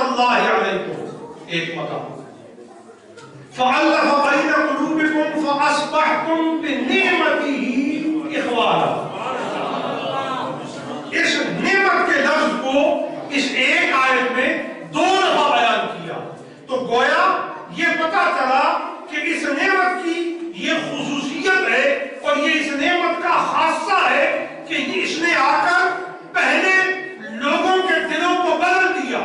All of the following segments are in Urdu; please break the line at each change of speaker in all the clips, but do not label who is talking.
اللہ علیکم ایک مقام فَأَلَّفَ بَيْنَ قُلُوبِكُمْ فَأَصْبَحْتُمْ بِنِعْمَتِهِ إِخْوَانًا. اس نعمت کے لفظ کو اس ایک آیت میں 2 دفعہ بیان کیا تو گویا یہ پتہ چلا کہ اس نعمت کی یہ خصوصیت ہے اور یہ اس نعمت کا خاصہ ہے کہ اس نے آ کر پہلے لوگوں کے دلوں کو بدل دیا.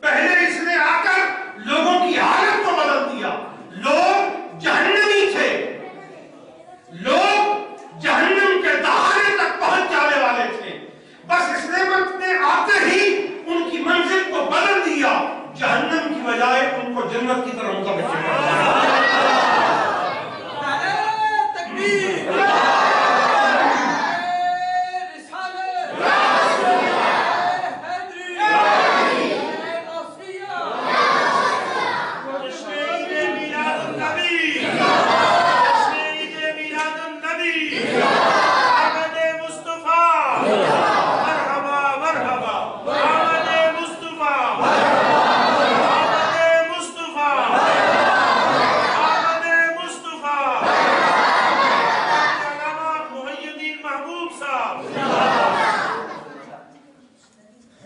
پہلے اس نے آ کر لوگوں کی حالت کو بدل دیا. لوگ جہنمی تھے, لوگ جہنم کے دہانے تک پہنچ جانے والے تھے. بس اس نعمت نے آتے ہی ان کی منزل کو بدل دیا, جہنم کی بجائے ان کو جنت کی طرف متوجہ کر دیا.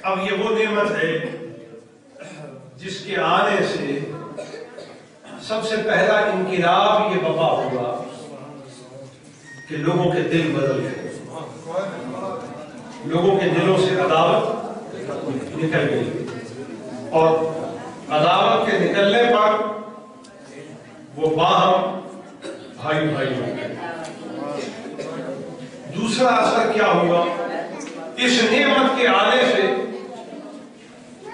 اب یہ وہ نعمت ہے جس کے آنے سے سب سے پہلا انقلاب یہ بپا ہوا کہ لوگوں کے دل بدل گئے, لوگوں کے دلوں سے عداوت نکل گئی اور عداوت کے نکلنے پر وہ باہم بھائی بھائی ہو گئے. دوسرا اثر کیا ہوا اس نعمت کے آنے سے,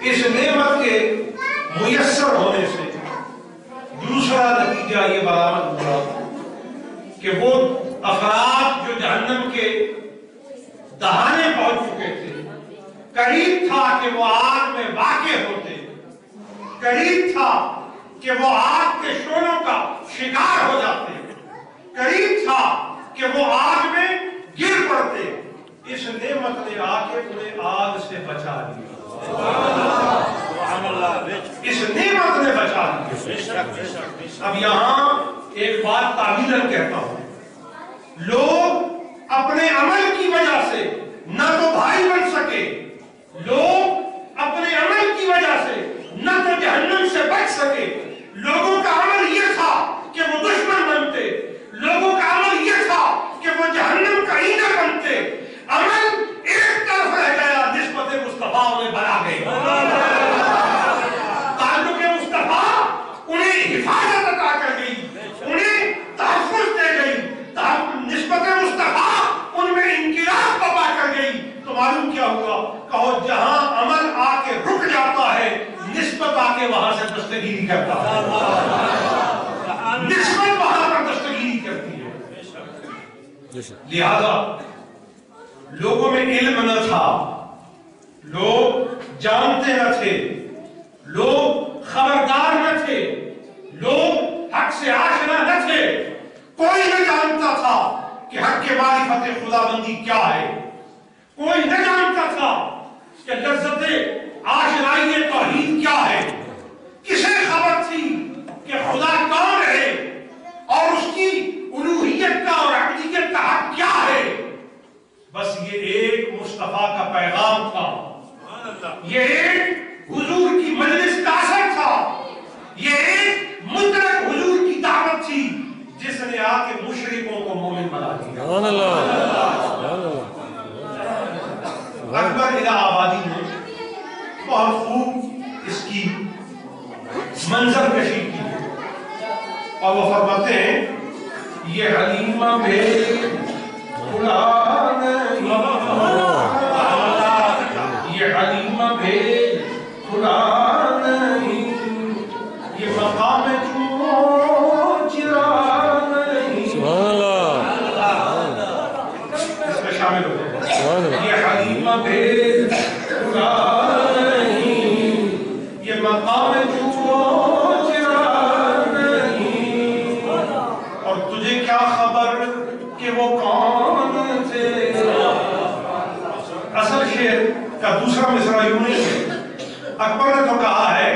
اس نعمت کے میسر ہونے سے دوسرا نتیجہ یہ برآمد ہوا کہ وہ افراد جو جہنم کے دہانے پہنچ چکے تھے, قریب تھا کہ وہ آگ میں واقع ہوتے, قریب تھا کہ وہ آگ کے شعلوں کا شکار ہو جاتے, قریب تھا کہ وہ آگ میں گر پڑتے. اس نعمت نے آ کے انہیں آگ سے بچا دیا. اس نعمت نے بچا دیا. اب یہاں ایک بات تعمیرن کہتا ہوں, لوگ اپنے عمل کی وجہ سے نہ تو بھائی بن سکے, لوگ اپنے عمل کی وجہ سے نہ تو جہنم سے بچ سکے. لوگوں کا عمل یہ تھا کہ وہ دشمن بنتے, لوگوں کا عمل یہ تھا کہ وہ جہنم کا ایندھن بنتے. عمل ایک طرف رہ گیا, نسبت مصطفیٰ انہیں بنا گئی. تعلق مصطفیٰ انہیں حفاظت عطا کر گئی, انہیں تحفظ دے گئی. نسبت مصطفیٰ ان میں انقلاب بپا کر گئی. تو معلوم کیا ہوا, کہو جہاں عمل آ کے رک جاتا ہے نسبت آ کے وہاں سے دستگیری کرتا ہے. نسبت وہاں پر دستگیری کرتی ہے. لہذا لوگوں میں علم نہ تھا, لوگ جانتے نہ تھے, لوگ خبردار نہ تھے, لوگ حق سے آشنا نہ تھے. کوئی نہ جانتا تھا کہ حق کے معرفت خدا بندی کیا ہے, کوئی نہ جانتا تھا کہ لذت آشنائی توحید کیا ہے. کسے خبر تھی کہ خدا کون ہے اور اس کی الوہیت کا اور عبدیت کا حق کیا ہے. بس یہ ایک مصطفیٰ کا پیغام تھا, یہ ایک حضور کی مجلس کا اثر تھا, یہ ایک مطلق حضور کی دعوت تھی جس نے آ کے مشرکوں کو مومن بنا دیا. اکبر الہ آبادی نے بہت خوب اس کی منظر کشی کی ہے اور وہ فرماتے ہیں یہ حلیمہ بے خدا نہیں, یہ حلیمہ بے خدا نہیں, یہ مقام جو چرا نہیں. اس میں شامل ہو جائے. یہ حلیمہ بے خدا نہیں, یہ مقام جو چرا نہیں. اور تجھے کیا خبر کہ وہ کون تھے. اصل شعر کا دوسرا مصرع یوں نہیں ہے. اکبر نے تو کہا ہے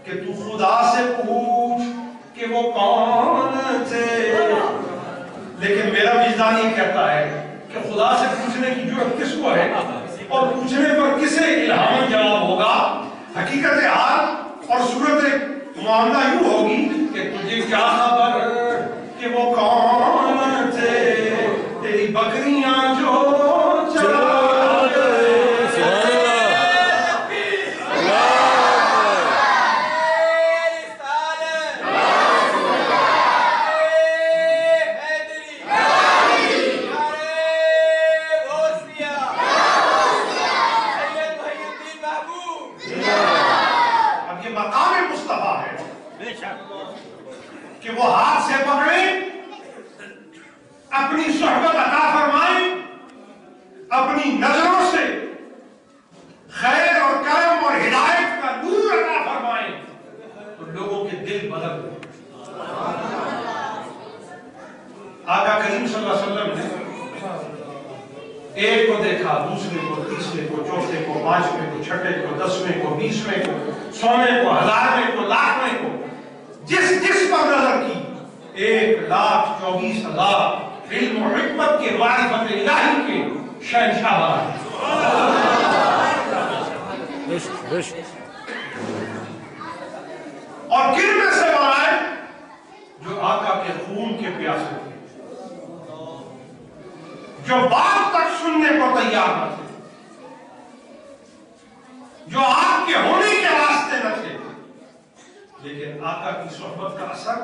کہ تو خدا سے پوچھ کہ وہ کون تھے، لیکن میرا وجدان یہ کہتا ہے کہ خدا سے پوچھنے کی جرأت کس کو ہے اور پوچھنے پر کسے الہام جواب ہوگا. حقیقت حال اور صورت معاملہ یوں ہوگی کہ تجھے کیا خبر کہ وہ کون تھے، تیری بکریاں جو کہ وہ ہاتھ سے پکڑے، اپنی صحبت عطا فرمائیں، اپنی نظروں سے خیر اور کرم اور ہدایت کا نور عطا فرمائیں تو لوگوں کے دل بدل گئے. آقا کریم صلی اللہ علیہ وسلم نے ایک کو دیکھا، دوسرے کو، تیسرے کو، چوتھے کو، پانچویں کو، چھٹے کو، 10ویں کو، 20ویں کو، 100ویں کو، 1000ویں کو، لاکھویں کو، جس پر نظر کی 1,24,000 علم و حکمت کے معرفت الہی کے شہنشاہ بنا. اور کن میں سے بنائے جو آقا کے خون کے پیاسے تھے، جو بات تک سننے کو تیار نہ تھے، جو آپ کے ہونے کے راستے نہ تھے، لیکن آقا کی صحبت کا اثر،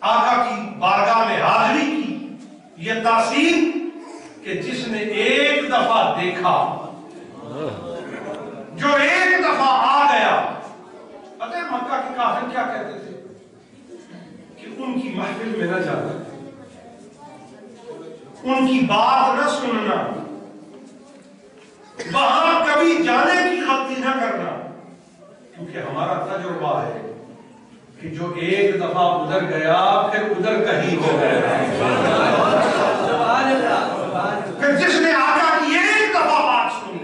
آقا کی بارگاہ میں حاضری کی یہ تاثیر کہ جس نے ایک دفعہ دیکھا، جو ایک دفعہ آ گیا. پتہ ہے مکہ کے کافر کیا کہتے تھے کہ ان کی محفل میں نہ جانا، ان کی بات نہ سننا، وہاں کبھی جانے کی غلطی نہ کرنا، کیونکہ ہمارا تجربہ ہے کہ جو ایک دفعہ ادھر گیا پھر ادھر کہیں ہو گیا. پھر جس نے آقا کی ایک دفعہ بات سنی،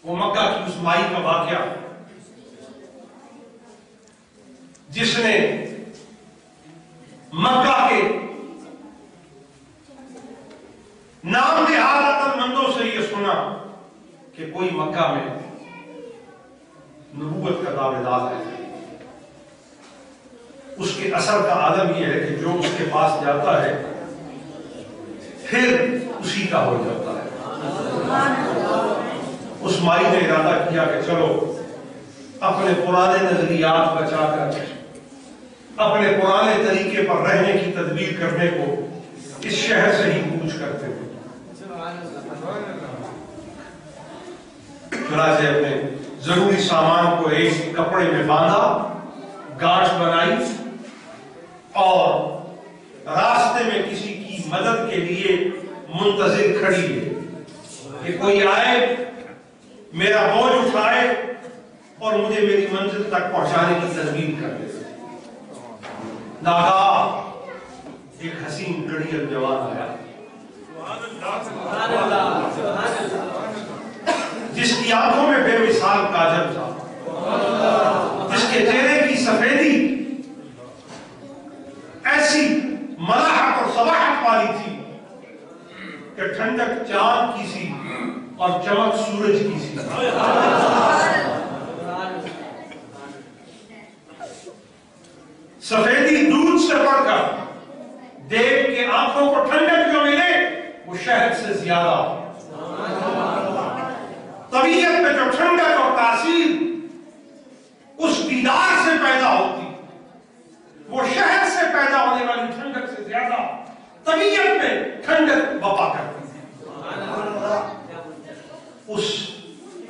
وہ مکہ کی اس مائی کا واقعہ، جس نے مکہ کے نام نہاد عقل مندوں سے یہ سنا کہ کوئی مکہ میں نبوت کا دعوے دار ہے. اس کے اثر کا عالم یہ ہے کہ جو اس کے پاس جاتا ہے پھر اسی کا ہو جاتا ہے. اس مائی نے ارادہ کیا کہ چلو اپنے پرانے نظریات بچا کر اپنے پرانے طریقے پر رہنے کی تدبیر کرنے کو اس شہر سے ہی کوچ کرتے ہیں. چنانچہ اپنے ضروری سامان کو ایک کپڑے میں باندھا، گاٹھ بنائی اور راستے میں کسی کی مدد کے لیے منتظر کھڑی ہے کہ کوئی آئے، میرا بوجھ اٹھائے اور مجھے میری منزل تک پہنچانے کی تدبیر کر دے. ناگاہ ایک حسین گڑیل جوان آیا جس کی آنکھوں میں بے مثال کاجل تھا، جس کے چہرے کی سفیدی ایسی ملاحت اور صباحت والی تھی کہ ٹھنڈک چاند کی سی اور چمک سورج کی سی. سفیدی دودھ سے بڑھ کر دیکھ کے آنکھوں کو ٹھنڈک جو ملے وہ شہد سے زیادہ. طبیعت میں جو ٹھنڈک اور تاثیر اس دیدار سے پیدا ہوتی، وہ شہد سے پیدا ہونے والی ٹھنڈک سے زیادہ طبیعت میں ٹھنڈک بپا کرتی ہے. اس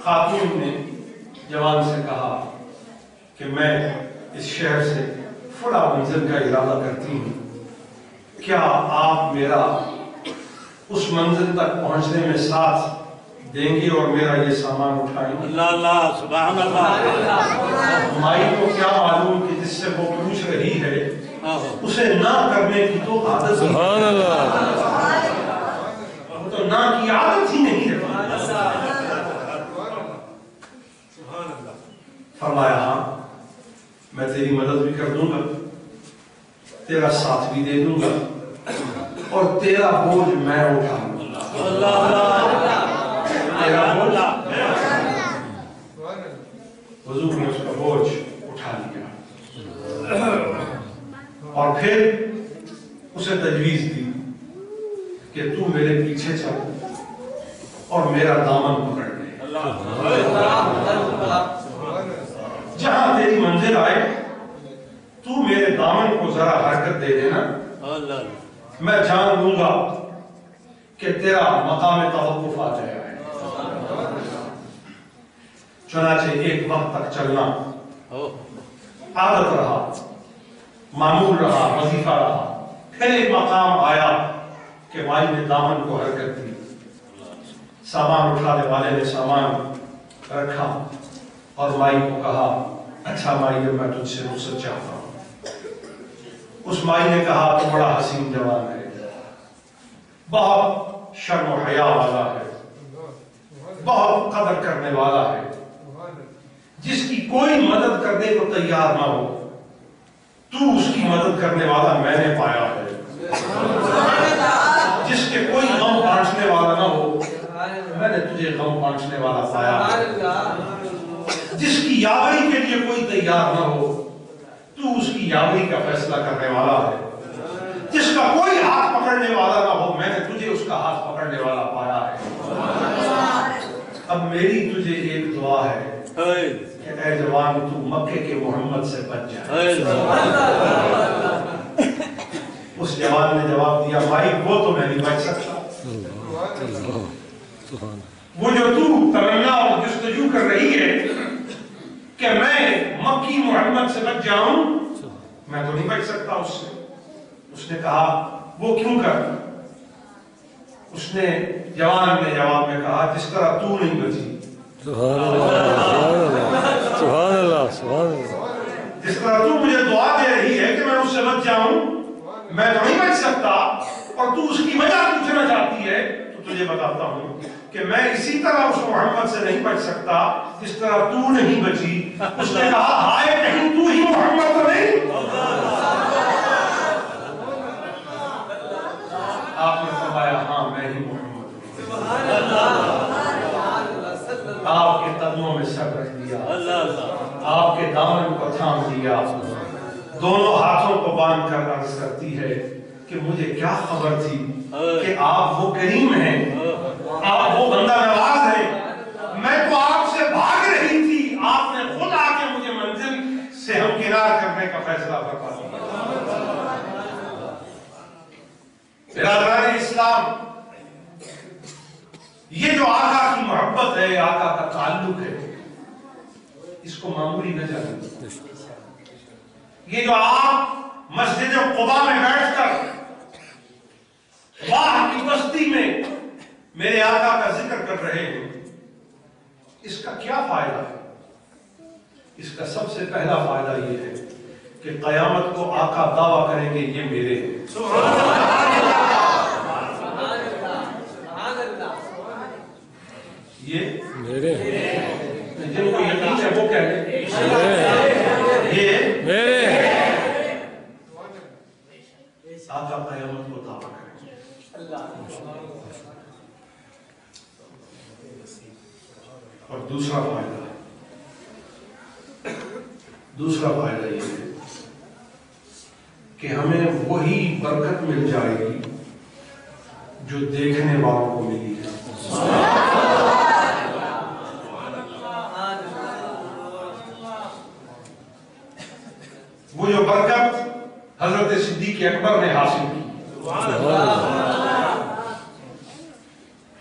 خاتون نے جوان سے کہا کہ میں اس شہر سے فلاں منزل کا ارادہ کرتی ہوں، کیا آپ میرا اس منزل تک پہنچنے میں ساتھ دیں گے اور میرا یہ سامان اٹھائیں گے؟
اللہ اللہ سبحان اللہ.
مائی کو کیا معلوم کہ جس سے وہ پوچھ رہی ہے اسے نہ کرنے کی تو عادت ہے.
سبحان اللہ.
وہ تو گناہ کی عادت ہی نہیں رکھی۔ فرمایا ہاں میں تیری مدد بھی کر دوں گا، تیرا ساتھ بھی دے دوں گا، اور تیرا بوجھ میں اٹھا لوں گا۔ تیرا بوجھ، حضور نے اس کا بوجھ اٹھا لیا اور پھر اسے تجویز دی کہ تو میرے پیچھے چل اور میرا دامن پکڑ لے، جہاں تیری منزل آئے تو میرے دامن کو ذرا حرکت دے دینا، میں جان لوں گا کہ تیرا مقام توقف آ جائے۔ چنانچہ ایک وقت تک چلنا عادت رہا، معمول رہا، وظیفہ رہا۔ پھر ایک مقام آیا کہ مائی نے دامن کو حرکت دی، سامان اٹھانے والے نے سامان رکھا اور مائی کو کہا اچھا مائی میں تجھ سے رخصت چاہتا ہوں۔ اس مائی نے کہا تو بڑا حسین جوان ہے، بہت شرم و حیا والا ہے، بہت قدر کرنے والا ہے، جس کی کوئی مدد کرنے کو تیار نہ ہو تو اس کی مدد کرنے والا میں نے پایا ہے، جس کے کوئی غم بانٹنے والا نہ ہو میں نے تجھے غم بانٹنے والا پایا ہے، جس کی یاوری کے لیے کوئی تیار نہ ہو تو اس کی یاوری کا فیصلہ کرنے والا ہے، جس کا کوئی ہاتھ پکڑنے والا نہ ہو میں نے تجھے اس کا ہاتھ پکڑنے والا پایا ہے۔ اب میری تجھے ایک دعا ہے کہ اے جوان تو مکے کے محمد سے بچ جائے۔ اس جوان نے جواب دیا بھائی وہ تو میں نہیں بچ سکتا، وہ جو تو تمنا اور جستجو کر رہی ہے کہ میں مکی محمد سے بچ جاؤں، میں تو نہیں بچ سکتا اس سے۔ اس نے کہا وہ کیوں کر؟ اس نے جوان نے جواب میں کہا جس طرح تو نہیں بچی،
سبحان اللہ سبحان اللہ سبحان اللہ،
جس طرح تو مجھے دعا دے رہی ہے کہ میں اس سے بچ جاؤں، میں تو نہیں بچ سکتا، اور تو اس کی وجہ پوچھنا چاہتی ہے تو تجھے بتاتا ہوں کہ میں اسی طرح اس محمد سے نہیں بچ سکتا جس طرح تو نہیں بچی۔ اس نے کہا ہائے کہیں تو ہی محمد تو نہیں؟ آپ نے فرمایا ہاں میں ہی محمد ہوں۔ آپ کے قدموں میں سر رکھ دیا، آپ کے دامن کو تھام دیا، دونوں ہاتھوں کو باندھ کر عرض کرتی ہے کہ مجھے کیا خبر تھی کہ آپ وہ کریم ہیں، آپ وہ بندہ نواز ہیں، میں تو آپ سے بھاگ رہی تھی، آپ نے خود آ کے مجھے منزل سے ہمکنار کرنے کا فیصلہ فرما دیا۔ برادران اسلام، یہ جو آقا کی محبت ہے، آقا کا تعلق ہے، اس کو معمولی نہ جانیں۔ یہ جو آپ مسجد قباء میں بیٹھ کر واہ کی بستی میں میرے آقا کا ذکر کر رہے ہیں، اس کا کیا فائدہ ہے؟ اس کا سب سے پہلا فائدہ یہ ہے کہ قیامت کو آقا دعویٰ کریں گے یہ میرے ہیں۔ یہ میرے جن کو یقین ہے وہ کہہ رہے یہ میرے آقا قیامت کو دعویٰ کریں گے۔ اور دوسرا فائدہ یہ ہے کہ ہمیں وہی برکت مل جائے گی جو دیکھنے والوں کو ملی ہے۔ وہ جو برکت حضرت صدیق اکبر نے حاصل کی،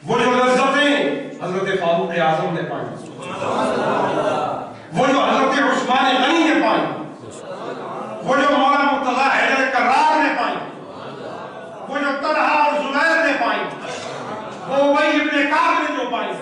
وہ جو لذتیں حضرت فاروق اعظم نے پائیں، وہ جو حضرت عثمان غنی نے پائیں، وہ جو مولانا مرتضی حیدر کرار نے پائیں، وہ جو طلحہ اور زبیر نے پائیں، وہ ابی ابن کعب نے جو پائیں،